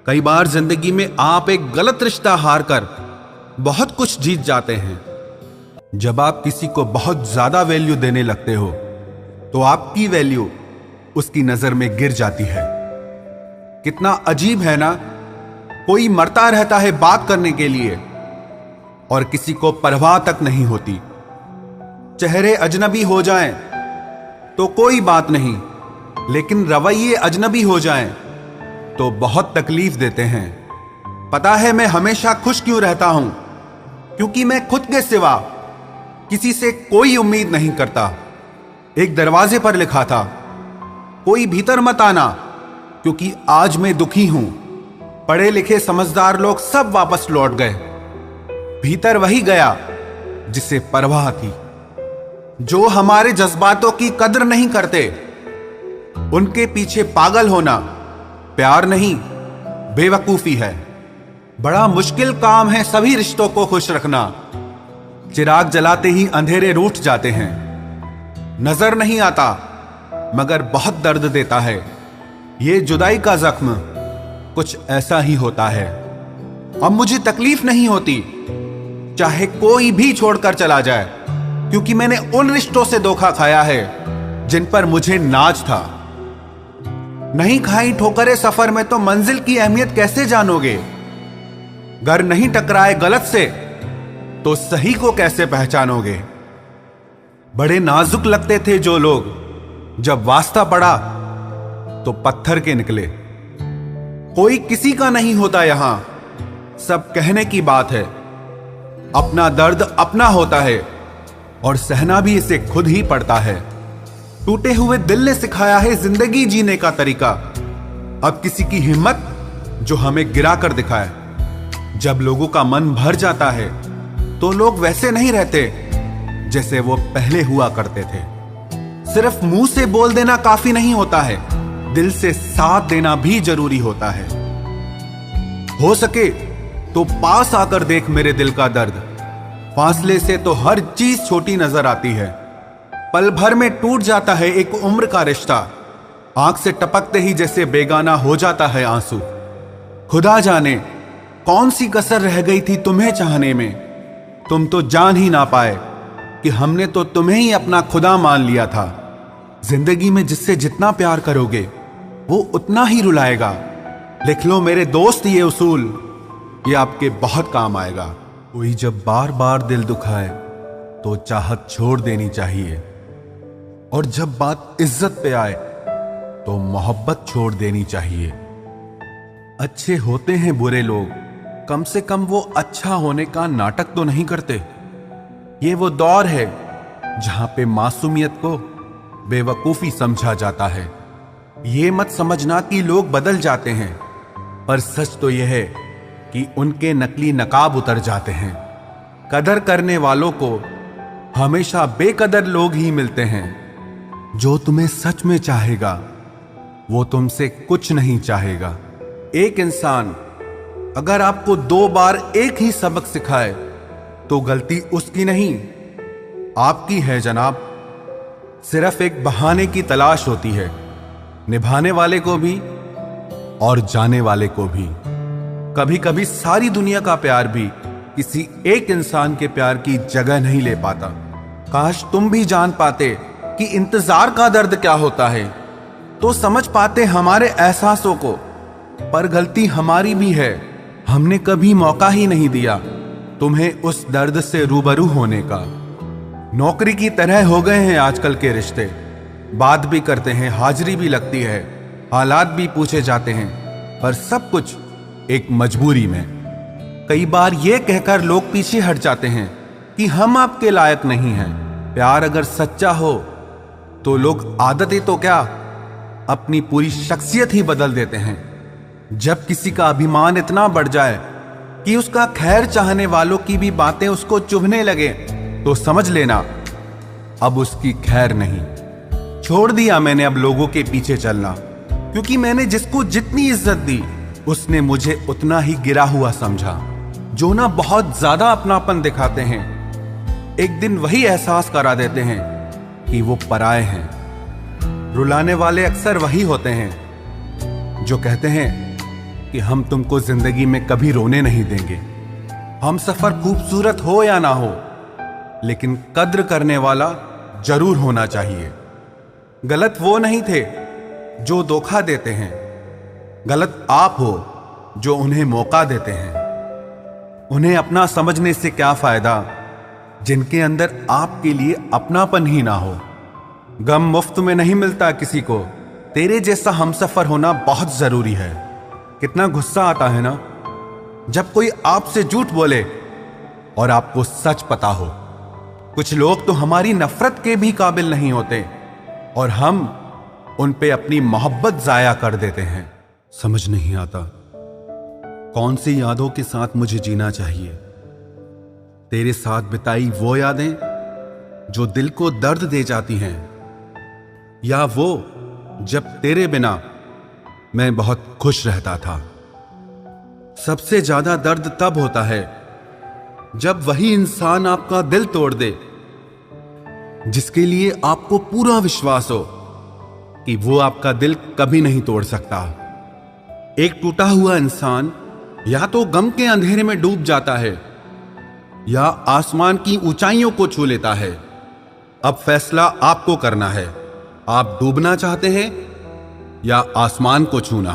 कई बार जिंदगी में आप एक गलत रिश्ता हार कर बहुत कुछ जीत जाते हैं। जब आप किसी को बहुत ज्यादा वैल्यू देने लगते हो तो आपकी वैल्यू उसकी नजर में गिर जाती है। कितना अजीब है ना, कोई मरता रहता है बात करने के लिए और किसी को परवाह तक नहीं होती। चेहरे अजनबी हो जाएं तो कोई बात नहीं, लेकिन रवैये अजनबी हो जाएं तो बहुत तकलीफ देते हैं। पता है मैं हमेशा खुश क्यों रहता हूं? क्योंकि मैं खुद के सिवा किसी से कोई उम्मीद नहीं करता। एक दरवाजे पर लिखा था, कोई भीतर मत आना, क्योंकि आज मैं दुखी हूं। पढ़े लिखे समझदार लोग सब वापस लौट गए। भीतर वही गया जिसे परवाह थी। जो हमारे जज्बातों की कदर नहीं करते उनके पीछे पागल होना प्यार नहीं, बेवकूफी है। बड़ा मुश्किल काम है सभी रिश्तों को खुश रखना। चिराग जलाते ही अंधेरे रूठ जाते हैं। नजर नहीं आता मगर बहुत दर्द देता है। ये जुदाई का जख्म कुछ ऐसा ही होता है। अब मुझे तकलीफ नहीं होती चाहे कोई भी छोड़कर चला जाए, क्योंकि मैंने उन रिश्तों से धोखा खाया है जिन पर मुझे नाज था। नहीं खाई ठोकरें सफर में तो मंजिल की अहमियत कैसे जानोगे? घर नहीं टकराए गलत से तो सही को कैसे पहचानोगे? बड़े नाजुक लगते थे जो लोग, जब वास्ता पड़ा तो पत्थर के निकले। कोई किसी का नहीं होता यहां, सब कहने की बात है। अपना दर्द अपना होता है और सहना भी इसे खुद ही पड़ता है। टूटे हुए दिल ने सिखाया है जिंदगी जीने का तरीका। अब किसी की हिम्मत जो हमें गिरा कर दिखाए। जब लोगों का मन भर जाता है तो लोग वैसे नहीं रहते जैसे वो पहले हुआ करते थे। सिर्फ मुंह से बोल देना काफी नहीं होता है, दिल से साथ देना भी जरूरी होता है। हो सके तो पास आकर देख मेरे दिल का दर्द। फासले से तो हर चीज छोटी नजर आती है। पल भर में टूट जाता है एक उम्र का रिश्ता। आंख से टपकते ही जैसे बेगाना हो जाता है आंसू। खुदा जाने कौन सी कसर रह गई थी तुम्हें चाहने में। तुम तो जान ही ना पाए कि हमने तो तुम्हें ही अपना खुदा मान लिया था। जिंदगी में जिससे जितना प्यार करोगे वो उतना ही रुलाएगा। लिख लो मेरे दोस्त ये उसूल, ये आपके बहुत काम आएगा। कोई जब बार बार दिल दुखाए तो चाहत छोड़ देनी चाहिए, और जब बात इज्जत पे आए तो मोहब्बत छोड़ देनी चाहिए। अच्छे होते हैं बुरे लोग, कम से कम वो अच्छा होने का नाटक तो नहीं करते। ये वो दौर है जहां पे मासूमियत को बेवकूफी समझा जाता है। ये मत समझना कि लोग बदल जाते हैं, पर सच तो यह है कि उनके नकली नकाब उतर जाते हैं। कदर करने वालों को हमेशा बेकदर लोग ही मिलते हैं। जो तुम्हें सच में चाहेगा वो तुमसे कुछ नहीं चाहेगा। एक इंसान अगर आपको 2 बार एक ही सबक सिखाए तो गलती उसकी नहीं आपकी है जनाब। सिर्फ एक बहाने की तलाश होती है, निभाने वाले को भी और जाने वाले को भी। कभी कभी सारी दुनिया का प्यार भी किसी एक इंसान के प्यार की जगह नहीं ले पाता। काश तुम भी जान पाते कि इंतजार का दर्द क्या होता है, तो समझ पाते हमारे एहसासों को। पर गलती हमारी भी है, हमने कभी मौका ही नहीं दिया तुम्हें उस दर्द से रूबरू होने का। नौकरी की तरह हो गए हैं आजकल के रिश्ते। बात भी करते हैं, हाजिरी भी लगती है, हालात भी पूछे जाते हैं, पर सब कुछ एक मजबूरी में। कई बार ये कहकर लोग पीछे हट जाते हैं कि हम आपके लायक नहीं हैं। प्यार अगर सच्चा हो तो लोग आदतें तो क्या, अपनी पूरी शख्सियत ही बदल देते हैं। जब किसी का अभिमान इतना बढ़ जाए कि उसका खैर चाहने वालों की भी बातें उसको चुभने लगे, तो समझ लेना अब उसकी खैर नहीं। छोड़ दिया मैंने अब लोगों के पीछे चलना, क्योंकि मैंने जिसको जितनी इज्जत दी उसने मुझे उतना ही गिरा हुआ समझा। जो ना बहुत ज्यादा अपनापन दिखाते हैं, एक दिन वही एहसास करा देते हैं कि वो पराए हैं। रुलाने वाले अक्सर वही होते हैं जो कहते हैं कि हम तुमको जिंदगी में कभी रोने नहीं देंगे। हम सफर खूबसूरत हो या ना हो, लेकिन कद्र करने वाला जरूर होना चाहिए। गलत वो नहीं थे जो धोखा देते हैं, गलत आप हो जो उन्हें मौका देते हैं। उन्हें अपना समझने से क्या फायदा जिनके अंदर आपके लिए अपनापन ही ना हो। गम मुफ्त में नहीं मिलता किसी को, तेरे जैसा हमसफर होना बहुत जरूरी है। कितना गुस्सा आता है ना जब कोई आपसे झूठ बोले और आपको सच पता हो। कुछ लोग तो हमारी नफरत के भी काबिल नहीं होते और हम उन पे अपनी मोहब्बत जाया कर देते हैं। समझ नहीं आता कौन सी यादों के साथ मुझे जीना चाहिए। तेरे साथ बिताई वो यादें जो दिल को दर्द दे जाती हैं, या वो जब तेरे बिना मैं बहुत खुश रहता था। सबसे ज्यादा दर्द तब होता है जब वही इंसान आपका दिल तोड़ दे जिसके लिए आपको पूरा विश्वास हो कि वो आपका दिल कभी नहीं तोड़ सकता। एक टूटा हुआ इंसान या तो गम के अंधेरे में डूब जाता है या आसमान की ऊंचाइयों को छू लेता है। अब फैसला आपको करना है, आप डूबना चाहते हैं या आसमान को छूना।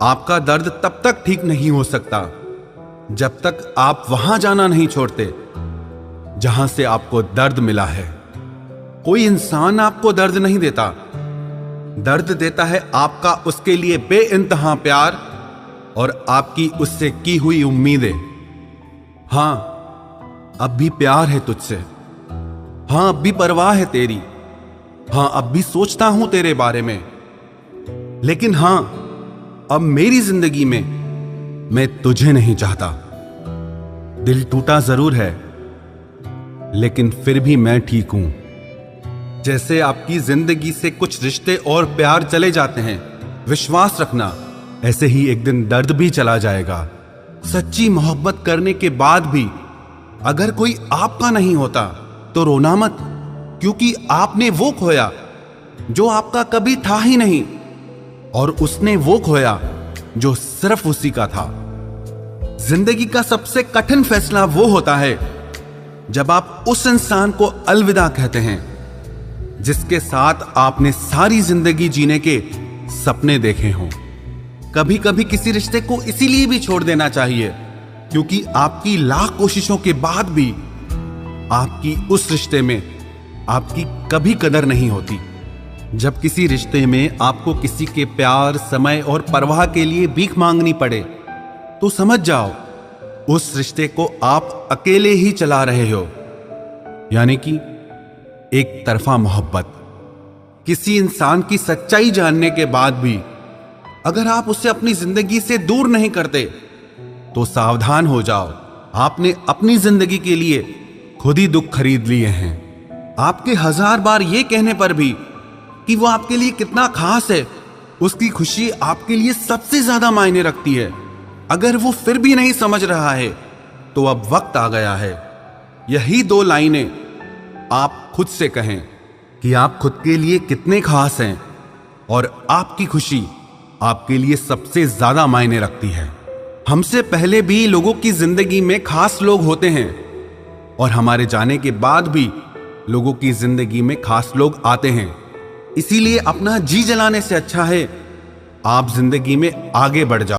आपका दर्द तब तक ठीक नहीं हो सकता जब तक आप वहां जाना नहीं छोड़ते जहां से आपको दर्द मिला है। कोई इंसान आपको दर्द नहीं देता, दर्द देता है आपका उसके लिए बेइंतहा प्यार और आपकी उससे की हुई उम्मीदें। हां, अब भी प्यार है तुझसे। हां, अब भी परवाह है तेरी। हां, अब भी सोचता हूं तेरे बारे में। लेकिन हां, अब मेरी जिंदगी में मैं तुझे नहीं चाहता। दिल टूटा जरूर है, लेकिन फिर भी मैं ठीक हूं। जैसे आपकी जिंदगी से कुछ रिश्ते और प्यार चले जाते हैं, विश्वास रखना ऐसे ही एक दिन दर्द भी चला जाएगा। सच्ची मोहब्बत करने के बाद भी अगर कोई आपका नहीं होता तो रोना मत, क्योंकि आपने वो खोया जो आपका कभी था ही नहीं, और उसने वो खोया जो सिर्फ उसी का था। जिंदगी का सबसे कठिन फैसला वो होता है जब आप उस इंसान को अलविदा कहते हैं जिसके साथ आपने सारी जिंदगी जीने के सपने देखे हों। कभी कभी किसी रिश्ते को इसीलिए भी छोड़ देना चाहिए क्योंकि आपकी लाख कोशिशों के बाद भी आपकी उस रिश्ते में आपकी कभी कदर नहीं होती। जब किसी रिश्ते में आपको किसी के प्यार, समय और परवाह के लिए भीख मांगनी पड़े तो समझ जाओ उस रिश्ते को आप अकेले ही चला रहे हो, यानी कि एक तरफा मोहब्बत। किसी इंसान की सच्चाई जानने के बाद भी अगर आप उसे अपनी जिंदगी से दूर नहीं करते तो सावधान हो जाओ, आपने अपनी जिंदगी के लिए खुद ही दुख खरीद लिए हैं। आपके 1000 बार ये कहने पर भी कि वो आपके लिए कितना खास है, उसकी खुशी आपके लिए सबसे ज्यादा मायने रखती है। अगर वो फिर भी नहीं समझ रहा है तो अब वक्त आ गया है यही 2 लाइनें आप खुद से कहें कि आप खुद के लिए कितने खास हैं और आपकी खुशी आपके लिए सबसे ज्यादा मायने रखती है। हमसे पहले भी लोगों की जिंदगी में खास लोग होते हैं और हमारे जाने के बाद भी लोगों की जिंदगी में खास लोग आते हैं। इसीलिए अपना जी जलाने से अच्छा है आप जिंदगी में आगे बढ़ जाओ।